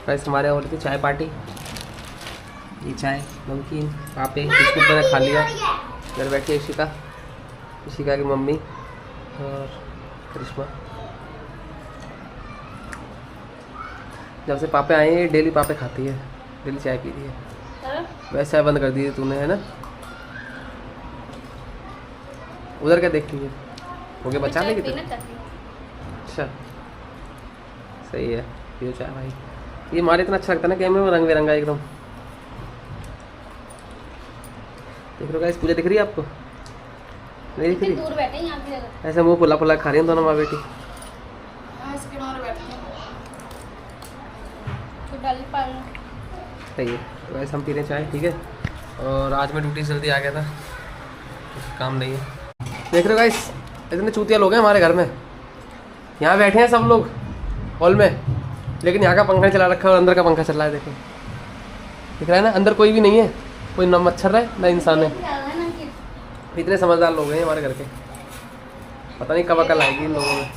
Guys हमारे यहाँ हो रही थी चाय पार्टी। ये चाय नमकीन पापे बिस्कुट मैंने खा लिया। घर बैठी है इशिका की मम्मी और करिश्मा। जब से पापे आए हैं डेली पापे खाती है, डेली चाय पी रही है। वैसे चाय बंद कर दी है तूने, है ना? उधर क्या देखती है? हो गया बचा लेगी? अच्छा सही है, पियो चाय भाई। ये हमारे इतना अच्छा लगता है ना कैमरे में, रंग बिरंगा एकदम। देख रहे हो गाइस, पूजा दिख रही है आपको? नहीं दिख रही? दूर बैठे हैं यहाँ पे। ऐसे मुंह फुला फुला खा रही हैं दोनों माँ बेटी। सही है। तो वैसे हम पी रहे हैं चाय, ठीक है। और आज मैं ड्यूटी से जल्दी आ गया था, कुछ काम नहीं है। देख रहे हो गाइस, इतने चूतिया लोग हैं हमारे घर में। यहाँ बैठे हैं सब लोग हॉल में, लेकिन यहाँ का पंखा चला रखा है और अंदर का पंखा चल रहा है। देखो दिख रहा है ना, अंदर कोई भी नहीं है, कोई ना मच्छर है ना इंसान है। इतने समझदार लोग हैं हमारे घर के, पता नहीं कब अकल आएगी इन लोगों में।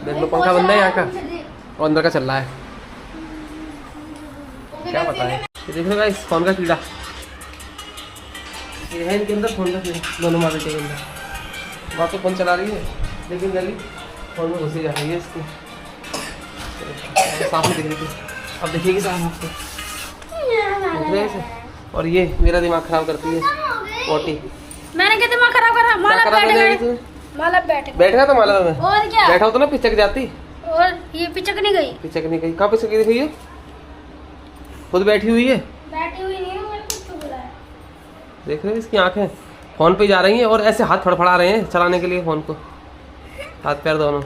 देख लो पंखा बंद है यहाँ का और अंदर का चल रहा है, क्या पता है। ये देख लो गाइस, फोन का कीड़ा ये है इनके अंदर, फोन का कीड़ा दोनों माँ बेटे के अंदर। वहाँ तो फोन चला रही है लेकिन जल्दी फोन में घुसी जा रही है इसकी। साफ नहीं दिख रही थी, अब दिखेगी साफ आपको, देख रहे हैं। और ये मेरा दिमाग खराब करती है पोटी। मैंने क्या दिमाग खराब करा? माला बैठ गया तो माला में और क्या बैठा हो तो ना पिचक जाती। और ये पिचक नहीं गई? पिचक नहीं गई? कहाँ पिचक गई है? खुद बैठी हुई है। बैठी हुई नहीं है, मैंने कुछ तो बोला है। देख रहे हो इसकी आंखें फोन पे जा रही हैं और ऐसे हाथ फड़फड़ा रहे हैं चलाने के लिए फोन को, हाथ पैर दोनों।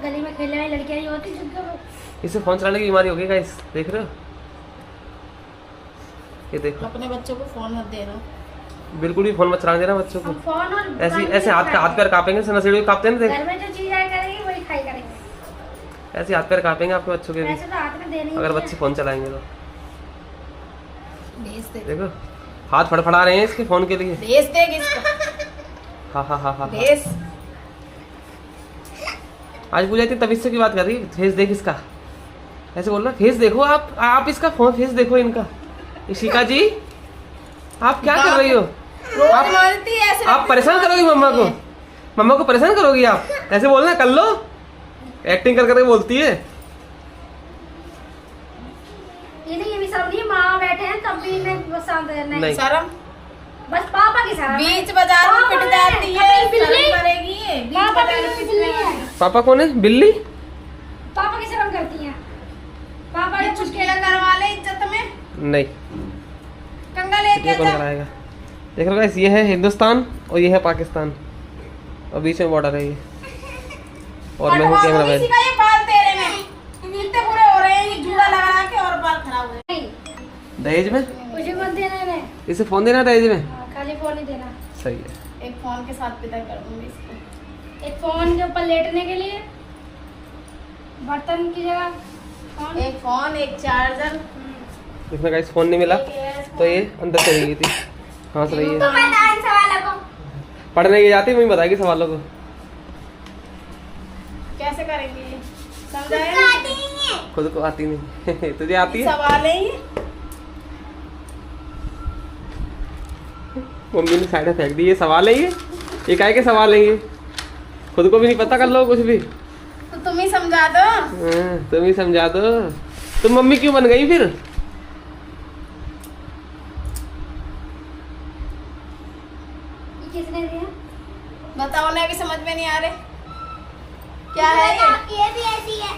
गली में खेलने वाली लड़कियां ही होती हैं, इसे फोन चलाने की बीमारी होगी गाइस, देख रहे हो? ये देखो, अपने बच्चों को फोन मत देना, बिल्कुल भी फोन मत चलाने देना बच्चों को। फोन और ऐसे हाथ पैर कांपेंगे, नशेड़ी कांपते हैं ना। घर में जो चीज आया करेंगे वही खाई करेंगे। ऐसे हाथ पैर कांपेंगे आपके बच्चों के भी, तो हाथ में देने अगर बच्चे फोन चलाएंगे तो। देखो हाथ फड़फड़ा रहे हैं इसके फोन के लिए। भेज देगी इसको। हाँ हाँ हाँ हाँ। भेज। आज पूजा इतनी तमीज से की बात कर रही है, फेस देख इसका, ऐसे बोल रहा फेस देखो आप इसका फोन फेस देखो इनका। इशिका जी आप क्या कर रही हो? आप परेशान करोगी मम्मा को परेशान करोगी आप? ऐसे बोलना, कर लो, एक्टिंग कर करके बोलती है। ये भी सब नहीं, माँ बैठे हैं तब भी नहीं शर्म, बस पापा की शर्म। बीच बाजार में पिट जाती है, शर्म करेगी। पापा कौन है? बिल्ली? पापा की शर्म करती हैं। पापा ये छुटकेला करवा ले इज्जत में। नहीं, कंगा लेके कौन कराएगा? देख लो गाइस, ये है हिंदुस्तान और ये है पाकिस्तान और बीच में बॉर्डर है ये। और मैं हूँ कैमरा मैन। ये बाल तेरे में इतने बुरे हो रहे हैं, ये जूड़ा लगा के और बाल खराब हो रहे हैं। दहेज में मुझे मत देना है, इसे फोन देना दहेज में? खाली फोन ही देना। सही है। एक फोन के साथ पिता कर दूंगी इसको। एक फोन के ऊपर लेटने के लिए, बर्तन की जगह फोन, एक फोन, एक चार्जर। इसमें गाइस फोन नहीं मिला तो ये अंदर चली गई थी, हंस रही है। पढ़ने की जाती वही बताएगी सवालों को। कैसे करेंगे समझाए? खुद को आती नहीं तुझे आती है? सवाल है मम्मी ने साइड में फेंक दी। ये सवाल है, ये काहे के सवाल है? ये खुद को भी नहीं पता, कर लो कुछ भी तो तुम ही समझा दो। तुम ही समझा दो। तुम मम्मी क्यों बन गई फिर? किसने दिया? बताओ, उन्हें भी समझ में नहीं आ रहे क्या है ये भी ऐसी है।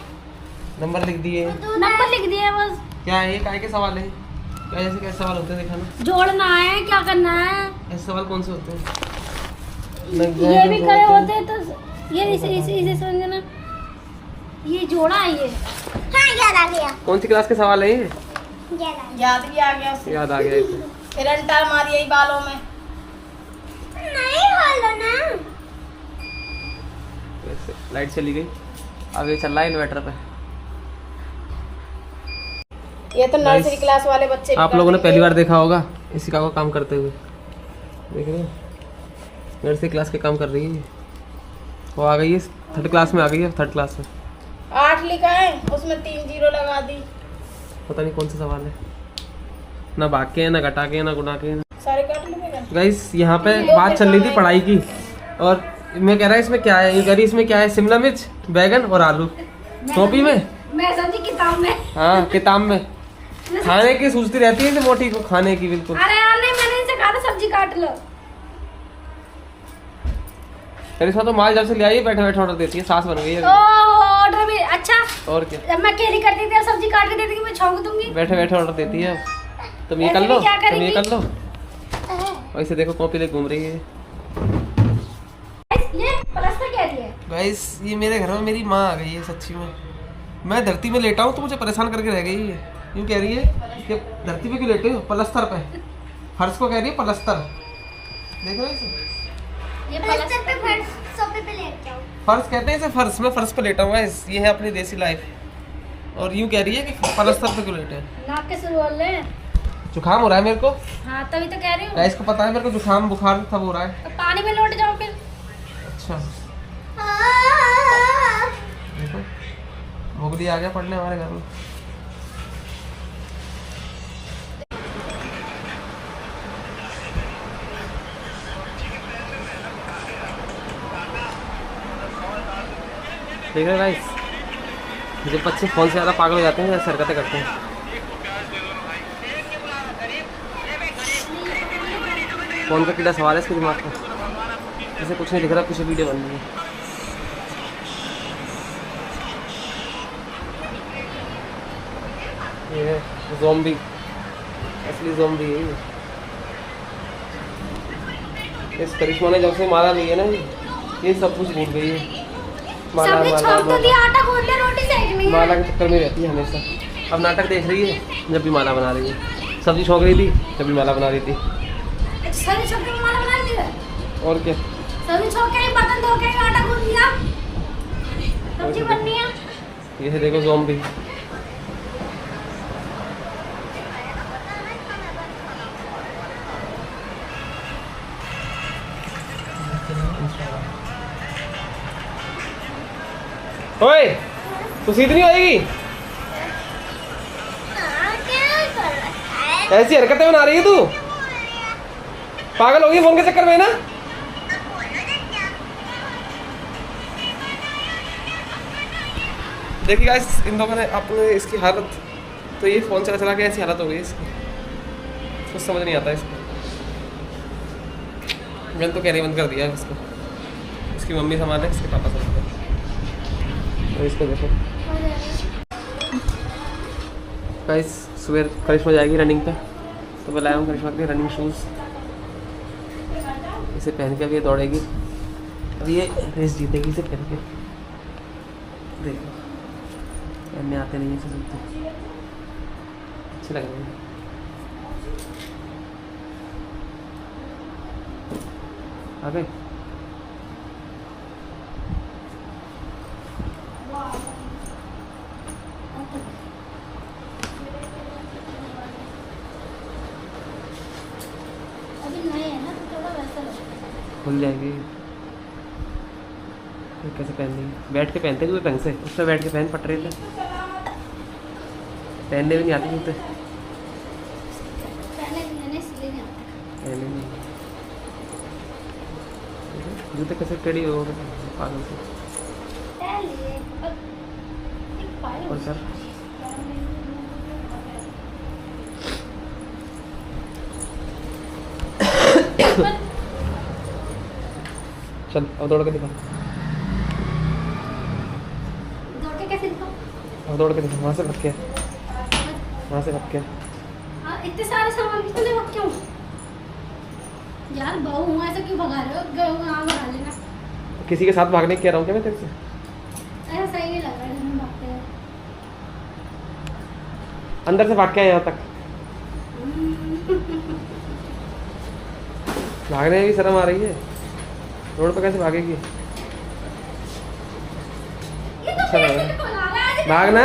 नंबर लिख दिए, नंबर लिख दिए बस। क्या है ये? काहे के सवाल है? क्या जैसे कैसे सवाल होते हैं दिखाना? जोड़ना है, क्या करना है? ऐसे सवाल कौन से होते हैं? ये भी करे होते हैं तो ये इसे समझना, ये जोड़ा है ये। हाँ याद आ गया। कौन सी क्लास के सवाल है ये? याद भी आ गया उसे। याद आ गया इसे। फिर अंटार मारी यही बालों में। नहीं बोलो ना। लाइट चली गई, अब ये चल रहा है इन्वर्टर पे। ये तो नर्सरी क्लास वाले बच्चे आप लोगों ने पहली बार देखा होगा इशिका को काम करते हुए। देख रहे हो, नर्सरी क्लास के काम कर रही है। वो आ गई है, 3rd क्लास में आ गई है, 3rd क्लास में। 8 लिखा है, उसमें 3 0 लगा दी। पता नहीं कौन सा सवाल है, ना भाग के ना घटा के ना गुणा के। सारे काट लेंगे। गाइस यहाँ पे बात चल रही थी पढ़ाई की, और मैं कह रहा है इसमें क्या है, ये कह रही इसमें क्या है, शिमला मिर्च, बैगन और आलू। कॉपी में मैं समझी किताब में। हाँ किताब में खाने की सोचती रहती है मोटी को, खाने की बिल्कुल। अरे यार नहीं, मैंने इनसे कहा था सब्जी काट लो। करिश्मा तो माल जब से ले आई बैठे बैठे ऑर्डर देती है, सास बन गई है ऑर्डर भी अच्छा। और क्या, जब मैं अकेली करती थी सब्जी काट के देती थी, मैं छौंक दूंगी। बैठे बैठे ऑर्डर देती है। तुम ये ऐसे कर लो, भी क्या तुम ये करेगी? कर लो। वैसे देखो कॉपी लेके घूम रही है। ये प्लास्टर क्या है? गाइस ये मेरे घर में मेरी माँ आ गई है सच्ची में। मैं धरती में लेटा हूँ तो मुझे परेशान करके रह गई है। यूँ कह रही है कि धरती पे क्यों लेटे हो, पलस्तर पे। फर्श को कह रही है पलस्तर। देख रहे हो इसे, ये प्लास्टर पे फर्श सोफे पे लेट जाओ। फर्श कहते हैं इसे, फर्श में फर्श पे लेटा हुआ है। ये है अपनी देसी लाइफ। और यूँ कह रही है कि पलस्तर पे क्यों लेटे हैं। नाक के शुरू हो ले। जुकाम हो रहा है मेरे को। हाँ तभी तो कह रही हूँ। गाइस को पता है मेरे को जुकाम बुखार सब हो रहा है। तो पानी में लौट जाओ फिर। अच्छा देखो मोगली आ गया पढ़ने हमारे घर में। देख रहे गाइस, जब बच्चे फोन से ज़्यादा पागल हो जाते हैं, जैसे हरकतें करते हैं। फोन का कीड़ा सवाल है इसके दिमाग में, जैसे कुछ नहीं दिख रहा, पीछे वीडियो बन रही है। ये है ज़ॉम्बी, असली ज़ॉम्बी है ये। इस करिश्मा ने जब से माला ली है ना, ये सब कुछ भूल गई है। माला सबने माला छोड़ तो दिया, आटा गूंद ले, रोटी सेकनी है। माला के चक्कर में रहती है हमेशा। अब नाटक देख रही है जब भी माला बना रही है, सब्जी छोंक रही थी जब भी माला बना रही थी। सब्जी छोड़ के माला बना दी है। और क्या, सब्जी छोड़ के बर्तन धो के आटा गूंद लिया, सब्जी बननी है। ये है देखो ज़ॉम्बी। ओए तू सीधी नहीं होएगी, ऐसी हरकतें बना रही है तू, पागल होगी फोन के चक्कर में ना। देखिए गाइस इन लोगों ने अपने इसकी हालत, तो ये फोन चला चला के ऐसी हालत हो गई इसकी, कुछ समझ नहीं आता इसको। मैंने तो कहने बंद कर दिया इसको, इसकी मम्मी संभाले, इसके पापा संभाले। तो इसको देखो गाइस, सुबह करिश्मा जाएगी रनिंग पे, तो मैं लाया हूँ करिश्मा के रनिंग शूज़। इसे पहन के अब ये दौड़ेगी, अब ये रेस जीतेगी इसे पहन के। देखो पहनने आते नहीं है जूते, अच्छे लग रहे हैं। आ गए खुल जाएगी। कैसे पहननी है, बैठ के पहनते जूते ढंग से, उस पर बैठ के पहन पट रहे थे, पहनने भी नहीं आते जूते, पहनने नहीं जूते कैसे टेढ़ी हो गए पागल से। और सर चल अब दौड़ के दिखा, दौड़ के कैसे दिखाऊं? अब दौड़ के दिखा, वहाँ से भटक के, वहाँ से भटक के। इतने सारे सामान कितने वक्त क्यों यार, बहू हूँ ऐसा क्यों भगा रहे हो? गए भगा लेना। किसी के साथ भागने कह रहा हूँ क्या मैं तेरे से? ऐसा सही नहीं लग रहा है हम भागते हैं। अंदर से भाग के आए यहाँ तक, भागने में भी शर्म आ रही है, रोड पे कैसे भागेगी? ये तो अच्छा लग रहा है, भागना।